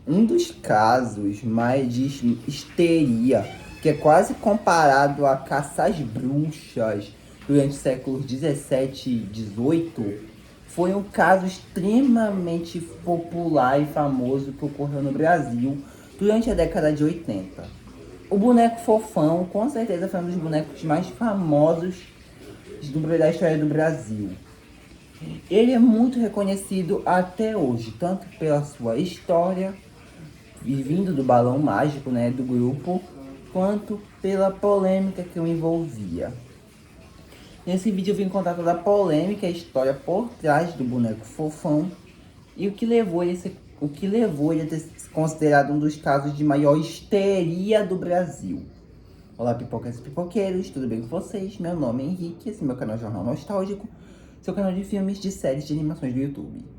Um dos casos mais de histeria, que é quase comparado a caça às bruxas durante os séculos 17 e 18, foi um caso extremamente popular e famoso que ocorreu no Brasil durante a década de 80. O boneco Fofão, com certeza, foi um dos bonecos mais famosos da história do Brasil. Ele é muito reconhecido até hoje, tanto pela sua história, vindo do balão mágico, né, do grupo, quanto pela polêmica que o envolvia. Nesse vídeo eu vim contar toda a polêmica, a história por trás do boneco Fofão e o que levou ele a ter sido considerado um dos casos de maior histeria do Brasil. Olá, pipocas e pipoqueiros, tudo bem com vocês? Meu nome é Henrique, esse é meu canal Jornal Nostálgico, seu canal de filmes, de séries, de animações do YouTube.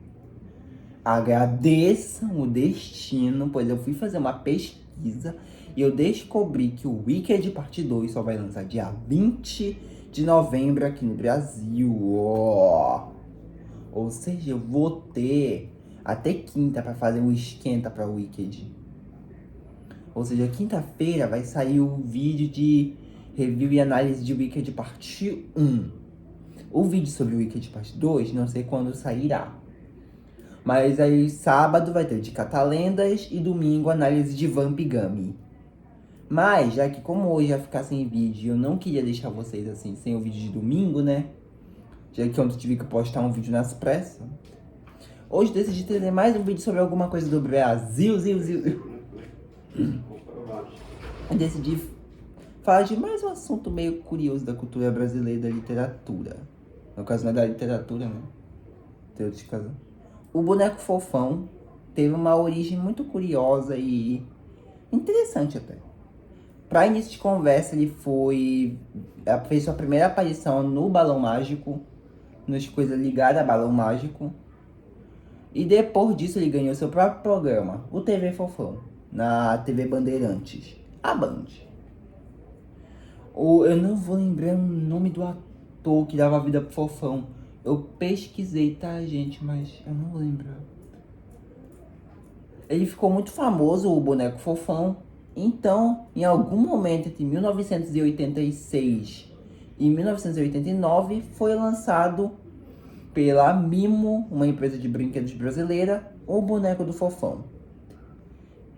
Agradeçam o destino, pois eu fui fazer uma pesquisa e eu descobri que o Wicked Parte 2 só vai lançar dia 20 de novembro aqui no Brasil. Ou seja, eu vou ter até quinta para fazer um esquenta para o Wicked. Ou seja, quinta-feira vai sair o vídeo de review e análise de Wicked Parte 1. O vídeo sobre o Wicked Parte 2 não sei quando sairá. Mas aí sábado vai ter de Catalendas e domingo análise de Vamp Gummy. Mas, já que como hoje ia ficar sem vídeo, eu não queria deixar vocês assim, sem o vídeo de domingo, né? Já que ontem eu tive que postar um vídeo nas pressas. Hoje decidi trazer mais um vídeo sobre alguma coisa do Brasil, Eu decidi falar de mais um assunto meio curioso da cultura brasileira e da literatura. No caso não é da literatura, né? Tem outros casos. O boneco Fofão teve uma origem muito curiosa e interessante até. Para início de conversa, ele fez sua primeira aparição no Balão Mágico, nas coisas ligadas a Balão Mágico. E depois disso ele ganhou seu próprio programa, o TV Fofão, na TV Bandeirantes, a Band. Eu não vou lembrar o nome do ator que dava vida pro Fofão. Eu pesquisei, tá, gente, mas eu não lembro. Ele ficou muito famoso, o boneco Fofão. Então, em algum momento entre 1986 e 1989, foi lançado pela Mimo, uma empresa de brinquedos brasileira, o boneco do Fofão.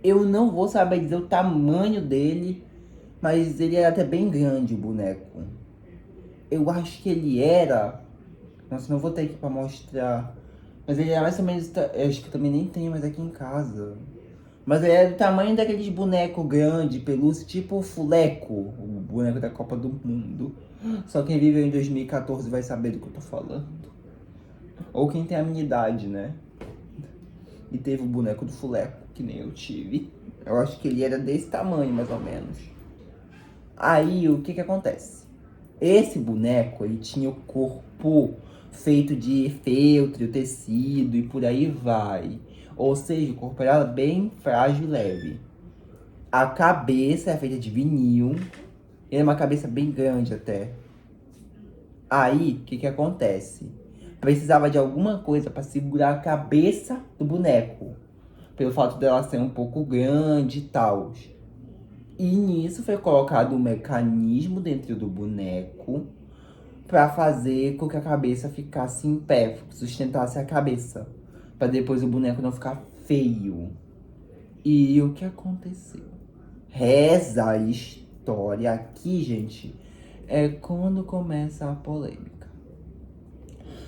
Eu não vou saber dizer o tamanho dele, mas ele era até bem grande, o boneco. Eu acho que ele era... Nossa, não vou ter aqui pra mostrar. Mas ele era mais ou menos... Eu acho que eu também nem tenho mais aqui em casa. Mas ele é do tamanho daqueles bonecos grandes, pelúcia, tipo o Fuleco, o boneco da Copa do Mundo. Só quem viveu em 2014 vai saber do que eu tô falando. Ou quem tem a minha idade, né? E teve o boneco do Fuleco, que nem eu tive. Eu acho que ele era desse tamanho, mais ou menos. Aí, o que que acontece? Esse boneco, ele tinha o corpo feito de feltro, tecido e por aí vai. Ou seja, o corpo era bem frágil e leve. A cabeça é feita de vinil. E é uma cabeça bem grande até. Aí, o que que acontece? Precisava de alguma coisa para segurar a cabeça do boneco. Pelo fato dela ser um pouco grande e tal. E nisso foi colocado um mecanismo dentro do boneco para fazer com que a cabeça ficasse em pé, sustentasse a cabeça, para depois o boneco não ficar feio. E o que aconteceu? Reza a história aqui, gente, é quando começa a polêmica.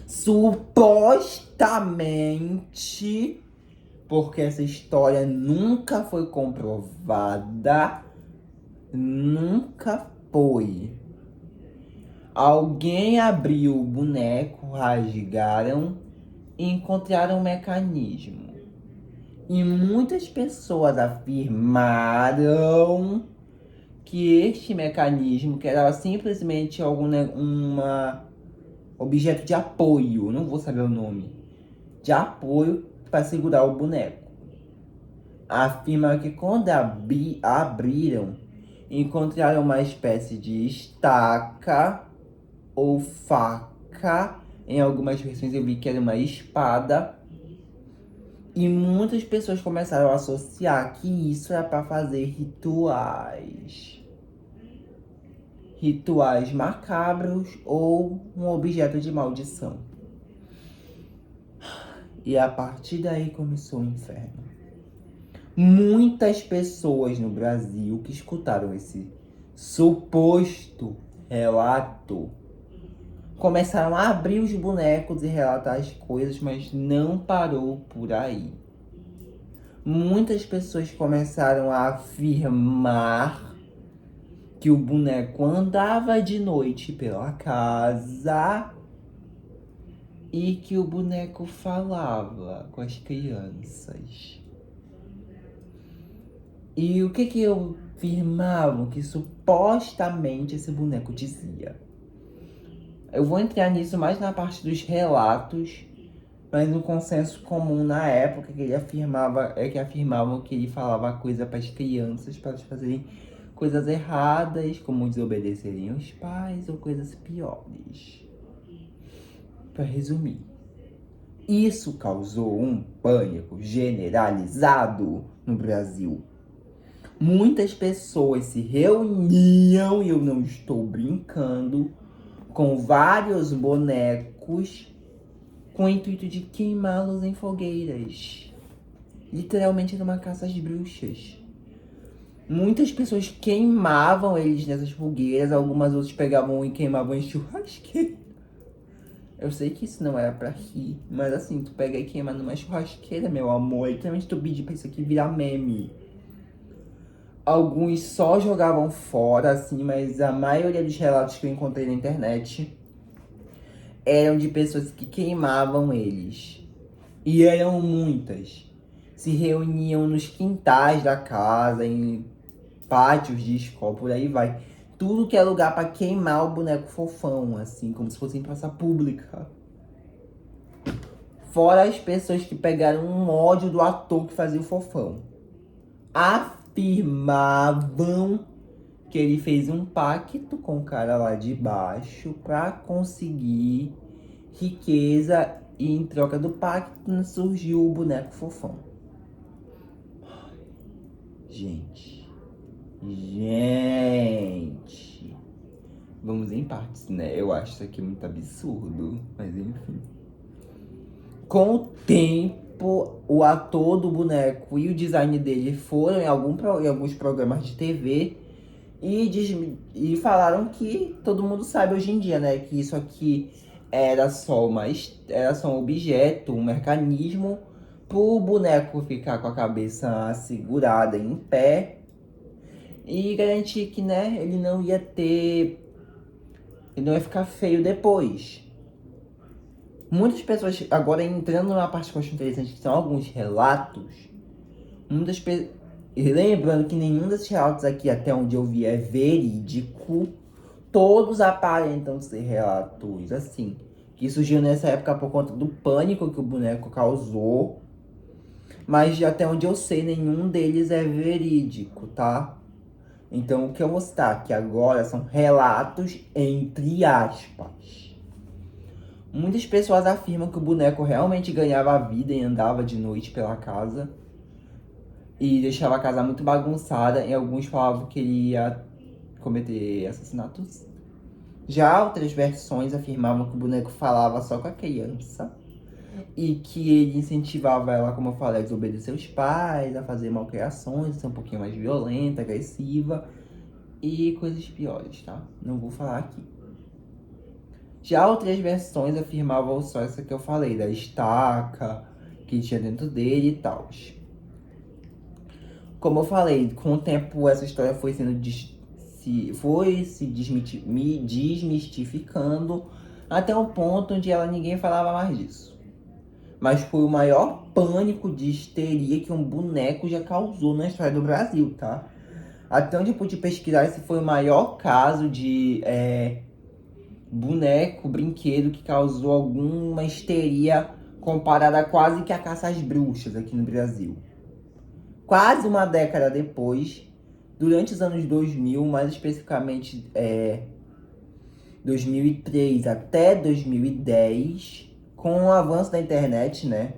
Supostamente, porque essa história nunca foi comprovada, nunca foi. Alguém abriu o boneco, rasgaram e encontraram um mecanismo. E muitas pessoas afirmaram que este mecanismo, que era simplesmente objeto de apoio, não vou saber o nome, de apoio para segurar o boneco. Afirma que quando abriram, encontraram uma espécie de estaca ou faca. Em algumas versões eu vi que era uma espada. E muitas pessoas começaram a associar que isso era para fazer rituais macabros ou um objeto de maldição. E a partir daí começou o inferno. Muitas pessoas no Brasil que escutaram esse suposto relato começaram a abrir os bonecos e relatar as coisas, mas não parou por aí. Muitas pessoas começaram a afirmar que o boneco andava de noite pela casa e que o boneco falava com as crianças. E o que eu afirmavam que supostamente esse boneco dizia? Eu vou entrar nisso mais na parte dos relatos, mas no consenso comum na época que ele afirmava é que afirmavam que ele falava coisa para as crianças, para elas fazerem coisas erradas, como desobedecerem os pais ou coisas piores. Para resumir, isso causou um pânico generalizado no Brasil. Muitas pessoas se reuniam, e eu não estou brincando, com vários bonecos com o intuito de queimá-los em fogueiras. Literalmente numa caça às bruxas. Muitas pessoas queimavam eles nessas fogueiras, algumas outras pegavam e queimavam em churrasqueira. Eu sei que isso não era pra rir, mas assim, tu pega e queima numa churrasqueira, meu amor, e também tu pedir pra isso aqui virar meme. Alguns só jogavam fora, assim, mas a maioria dos relatos que eu encontrei na internet eram de pessoas que queimavam eles. E eram muitas. Se reuniam nos quintais da casa, em pátios de escola, por aí vai. Tudo que é lugar pra queimar o boneco fofão, assim, como se fosse em praça pública. Fora as pessoas que pegaram um ódio do ator que fazia o fofão. Afirmavam que ele fez um pacto com o cara lá de baixo pra conseguir riqueza e em troca do pacto surgiu o boneco fofão. Gente. Vamos em partes, né? Eu acho isso aqui muito absurdo, mas enfim. Com o tempo, o ator do boneco e o design dele foram em alguns programas de TV e falaram que todo mundo sabe hoje em dia, né? Que isso aqui era só um objeto, um mecanismo pro boneco ficar com a cabeça segurada em pé e garantir que, né, ele não ia ficar feio depois. Muitas pessoas, agora entrando numa parte que eu acho interessante, que são alguns relatos, e lembrando que nenhum desses relatos aqui, até onde eu vi, é verídico, todos aparentam ser relatos, assim, que surgiu nessa época por conta do pânico que o boneco causou, mas até onde eu sei, nenhum deles é verídico, tá? Então, o que eu vou citar aqui agora são relatos entre aspas. Muitas pessoas afirmam que o boneco realmente ganhava vida e andava de noite pela casa e deixava a casa muito bagunçada, e alguns falavam que ele ia cometer assassinatos. Já outras versões afirmavam que o boneco falava só com a criança e que ele incentivava ela, como eu falei, a desobedecer os pais, a fazer malcriações, a ser um pouquinho mais violenta, agressiva e coisas piores, tá? Não vou falar aqui. Já outras versões afirmavam só essa que eu falei, da estaca que tinha dentro dele e tal. Como eu falei, com o tempo essa história foi se desmistificando até um ponto onde ninguém falava mais disso. Mas foi o maior pânico de histeria que um boneco já causou na história do Brasil, tá? Até onde eu pude pesquisar, esse foi o maior caso de boneco, brinquedo que causou alguma histeria comparada quase que a caça às bruxas aqui no Brasil. Quase uma década depois, durante os anos 2000, mais especificamente 2003 até 2010, com o avanço da internet, né?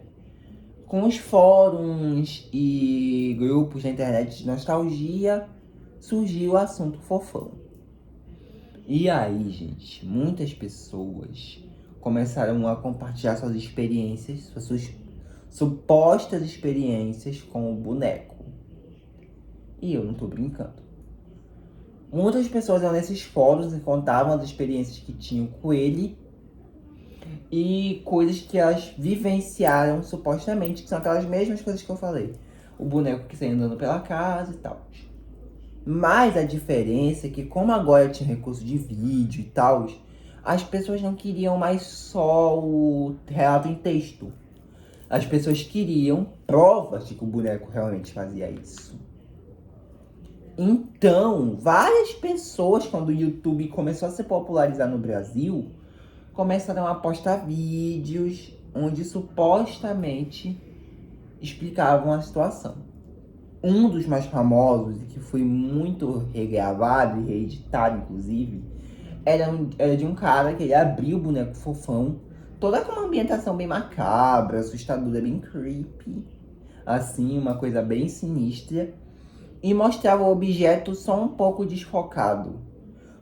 Com os fóruns e grupos na internet de nostalgia, surgiu o assunto fofão. E aí, gente, muitas pessoas começaram a compartilhar suas experiências, suas supostas experiências com o boneco. E eu não tô brincando. Muitas pessoas iam nesses fóruns e contavam as experiências que tinham com ele e coisas que elas vivenciaram supostamente, que são aquelas mesmas coisas que eu falei. O boneco que saiu andando pela casa e tal. Mas a diferença é que, como agora tinha recurso de vídeo e tal, as pessoas não queriam mais só o relato em texto. As pessoas queriam provas de que o boneco realmente fazia isso. Então, várias pessoas, quando o YouTube começou a se popularizar no Brasil, começaram a postar vídeos onde supostamente explicavam a situação. Um dos mais famosos, e que foi muito regravado e reeditado, inclusive, era de um cara que ele abriu o boneco fofão, toda com uma ambientação bem macabra, assustadora, bem creepy, assim, uma coisa bem sinistra, e mostrava o objeto só um pouco desfocado,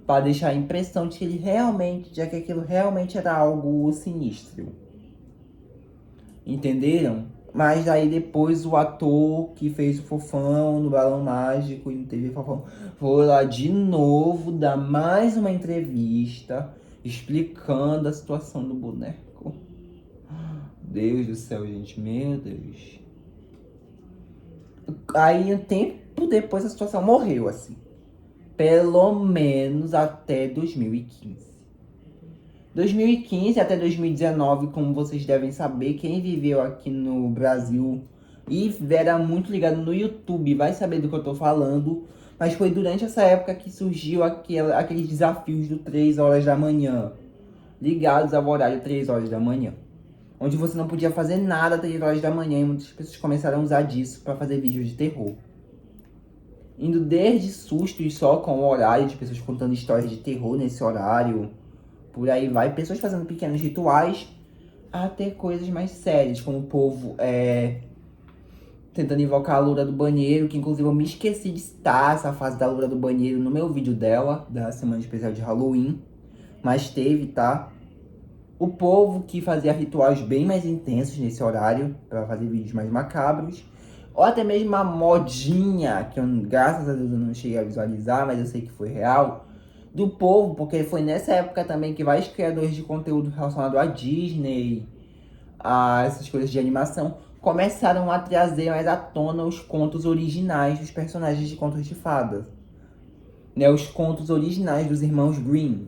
para deixar a impressão de que que aquilo realmente era algo sinistro. Entenderam? Mas aí depois o ator que fez o fofão no Balão Mágico e no TV Fofão foi lá de novo dar mais uma entrevista explicando a situação do boneco. Deus do céu, gente, meu Deus. Aí um tempo depois a situação morreu, assim. Pelo menos até 2015. 2015 até 2019, como vocês devem saber, quem viveu aqui no Brasil e era muito ligado no YouTube vai saber do que eu tô falando. Mas foi durante essa época que surgiu aqueles desafios do 3 horas da manhã, ligados ao horário 3 horas da manhã. Onde você não podia fazer nada às 3 horas da manhã e muitas pessoas começaram a usar disso para fazer vídeos de terror. Indo desde sustos só com o horário, de pessoas contando histórias de terror nesse horário, por aí vai, pessoas fazendo pequenos rituais, até coisas mais sérias, como o povo tentando invocar a loura do banheiro, que inclusive eu me esqueci de citar essa fase da loura do banheiro no meu vídeo dela, da semana especial de Halloween, mas teve, tá? O povo que fazia rituais bem mais intensos nesse horário, para fazer vídeos mais macabros, ou até mesmo uma modinha, que eu, graças a Deus eu não cheguei a visualizar, mas eu sei que foi real, do povo, porque foi nessa época também que vários criadores de conteúdo relacionado à Disney, a essas coisas de animação, começaram a trazer mais à tona os contos originais dos personagens de contos de fadas. Né, os contos originais dos irmãos Grimm.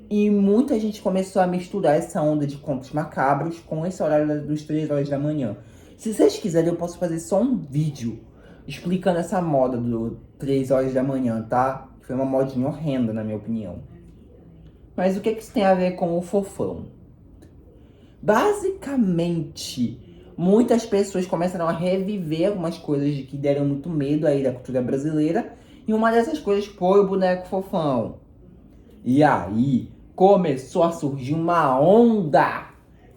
E muita gente começou a misturar essa onda de contos macabros com esse horário dos 3 horas da manhã. Se vocês quiserem, eu posso fazer só um vídeo explicando essa moda do 3 horas da manhã, tá? Foi uma modinha horrenda, na minha opinião. Mas o que isso tem a ver com o fofão? Basicamente, muitas pessoas começaram a reviver algumas coisas que deram muito medo aí da cultura brasileira. E uma dessas coisas foi o boneco fofão. E aí, começou a surgir uma onda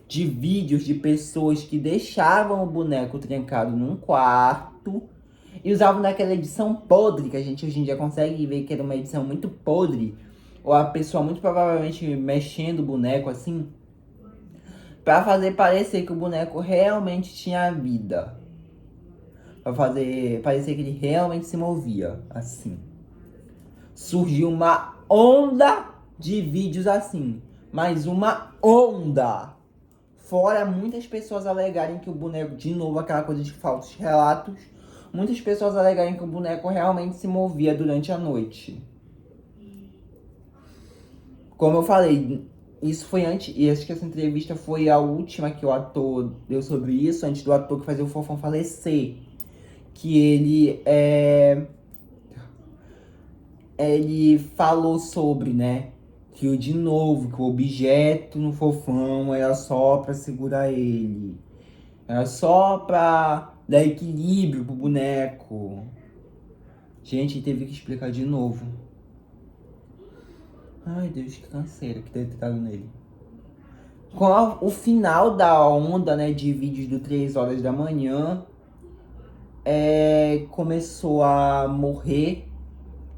de vídeos de pessoas que deixavam o boneco trancado num quarto e usavam daquela edição podre, que a gente hoje em dia consegue ver que era uma edição muito podre, ou a pessoa muito provavelmente mexendo o boneco assim, pra fazer parecer que o boneco realmente tinha vida. Pra fazer parecer que ele realmente se movia, assim. Surgiu uma onda de vídeos assim. Mais uma onda. Fora muitas pessoas alegarem que o boneco, de novo aquela coisa de falsos relatos, muitas pessoas alegarem que o boneco realmente se movia durante a noite. Como eu falei, isso foi antes, e acho que essa entrevista foi a última que o ator deu sobre isso, antes do ator que fazia o Fofão falecer. Que ele falou sobre, né? Que de novo, que o objeto no Fofão era só pra segurar ele. Era só pra dar equilíbrio pro boneco. Gente, teve que explicar de novo. Ai, Deus, que canseira que deve ter dado nele. O final da onda, né, de vídeos do 3 horas da manhã, começou a morrer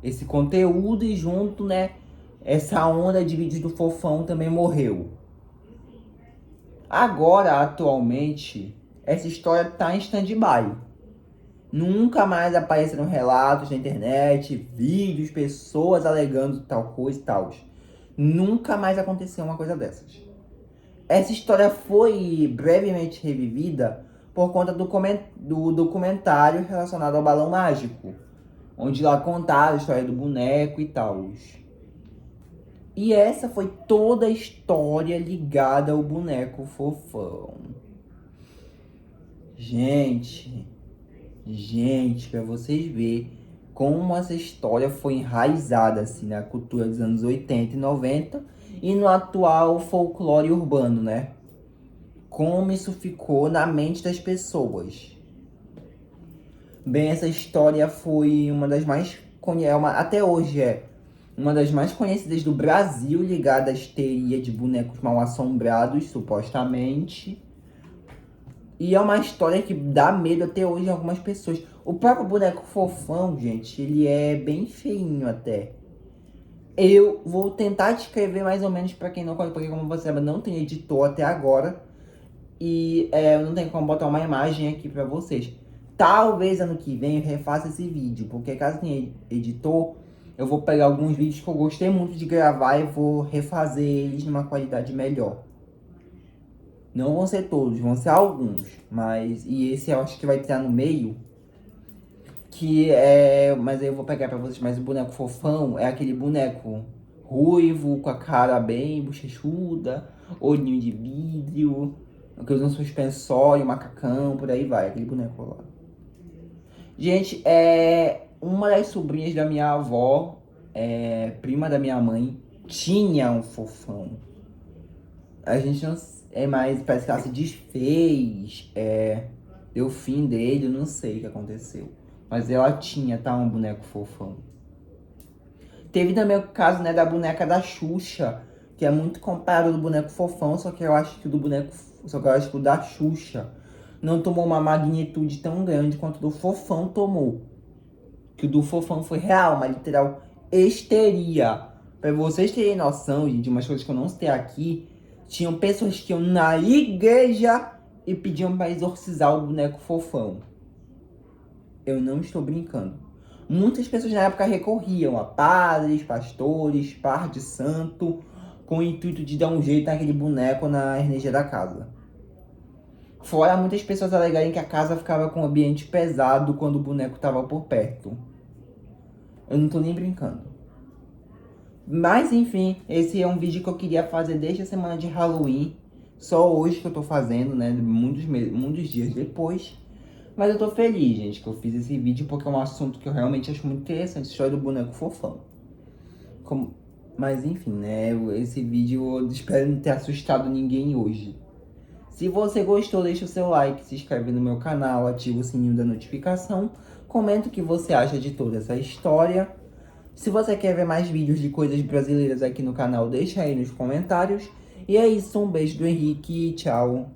esse conteúdo e junto, né, essa onda de vídeos do Fofão também morreu. Agora, atualmente, essa história tá em stand-by. Nunca mais apareceram relatos na internet, vídeos, pessoas alegando tal coisa e tal. Nunca mais aconteceu uma coisa dessas. Essa história foi brevemente revivida por conta do documentário relacionado ao balão mágico, onde lá contaram a história do boneco e tal. E essa foi toda a história ligada ao boneco Fofão. Gente, pra vocês verem como essa história foi enraizada assim na cultura dos anos 80 e 90 e no atual folclore urbano, né? Como isso ficou na mente das pessoas. Bem, essa história foi uma das mais até hoje uma das mais conhecidas do Brasil, ligada à histeria de bonecos mal assombrados, supostamente. E é uma história que dá medo até hoje em algumas pessoas. O próprio boneco Fofão, gente, ele é bem feinho até. Eu vou tentar descrever mais ou menos pra quem não conhece, porque como você sabe, não tem editor até agora. E eu não tenho como botar uma imagem aqui pra vocês. Talvez ano que vem eu refaça esse vídeo, porque caso tenha editor, eu vou pegar alguns vídeos que eu gostei muito de gravar e vou refazer eles numa qualidade melhor. Não vão ser todos, vão ser alguns. E esse eu acho que vai estar no meio. Mas aí eu vou pegar pra vocês. Mas o boneco Fofão é aquele boneco ruivo, com a cara bem bochechuda, olhinho de vidro, que usa um suspensório, macacão, por aí vai. Aquele boneco lá. Gente, uma das sobrinhas da minha avó, prima da minha mãe, tinha um Fofão. A gente não mais, parece que ela se desfez, deu fim dele, eu não sei o que aconteceu. Mas ela tinha, tá, um boneco Fofão. Teve também o caso, né, da boneca da Xuxa, que é muito comparado do boneco Fofão, só que eu acho que o da Xuxa não tomou uma magnitude tão grande quanto o do Fofão tomou. Que o do Fofão foi real, uma literal histeria. Pra vocês terem noção, de umas coisas que eu não citei aqui, tinham pessoas que iam na igreja e pediam para exorcizar o boneco Fofão. Eu não estou brincando. Muitas pessoas na época recorriam a padres, pastores, par de santo, com o intuito de dar um jeito naquele boneco na energia da casa. Fora muitas pessoas alegarem que a casa ficava com um ambiente pesado quando o boneco estava por perto. Eu não tô nem brincando. Mas enfim, esse é um vídeo que eu queria fazer desde a semana de Halloween. Só hoje que eu tô fazendo, né? Muitos dias depois. Mas eu tô feliz, gente, que eu fiz esse vídeo porque é um assunto que eu realmente acho muito interessante. A história do boneco Fofão. Mas enfim, né? Esse vídeo eu espero não ter assustado ninguém hoje. Se você gostou, deixa o seu like, se inscreve no meu canal, ativa o sininho da notificação. Comenta o que você acha de toda essa história. Se você quer ver mais vídeos de coisas brasileiras aqui no canal, deixa aí nos comentários. E é isso, um beijo do Henrique e tchau.